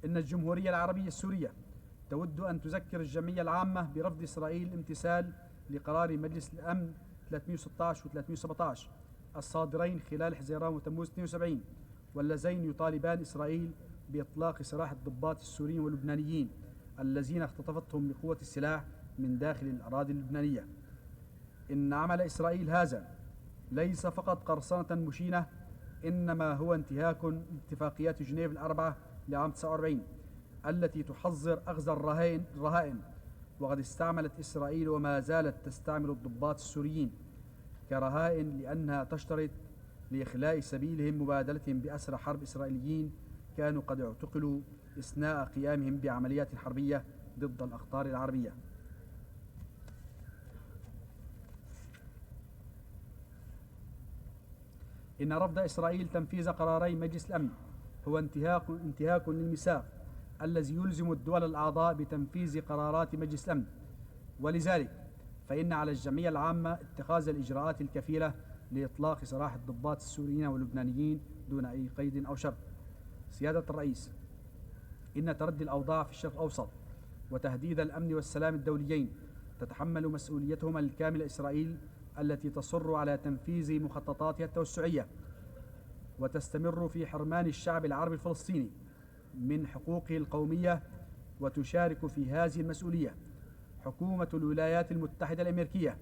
إن الجمهورية العربية السورية تود أن تذكر الجمعية العامة برفض إسرائيل الامتثال لقرار مجلس الأمن 316 و 317 الصادرين خلال حزيران وتموز 72، واللذين يطالبان إسرائيل بإطلاق سراح الضباط السوريين واللبنانيين الذين اختطفتهم بقوة السلاح من داخل الأراضي اللبنانية. إن عمل إسرائيل هذا ليس فقط قرصنة مشينة، إنما هو انتهاك لاتفاقيات جنيف الأربعة لعام 49 التي تحظر أخذ الرهائن، وقد استعملت إسرائيل وما زالت تستعمل الضباط السوريين كرهائن لأنها تشترط لإخلاء سبيلهم مبادلتهم بأسرى حرب إسرائيليين كانوا قد اعتقلوا أثناء قيامهم بعمليات حربية ضد الأقطار العربية. إن رفض إسرائيل تنفيذ قراري مجلس الأمن هو انتهاك للميثاق الذي يلزم الدول الأعضاء بتنفيذ قرارات مجلس الأمن، ولذلك فإن على الجمعية العامة اتخاذ الإجراءات الكفيلة لإطلاق سراح الضباط السوريين واللبنانيين دون أي قيد أو شرط. سيادة الرئيس، إن تردي الأوضاع في الشرق الأوسط وتهديد الأمن والسلام الدوليين تتحمل مسؤوليتهما الكاملة إسرائيل التي تصر على تنفيذ مخططاتها التوسعية وتستمر في حرمان الشعب العربي الفلسطيني من حقوقه القومية، وتشارك في هذه المسؤولية حكومة الولايات المتحدة الأمريكية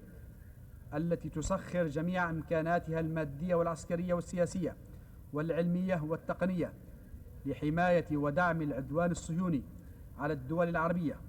التي تسخر جميع إمكاناتها المادية والعسكرية والسياسية والعلمية والتقنية لحماية ودعم العدوان الصهيوني على الدول العربية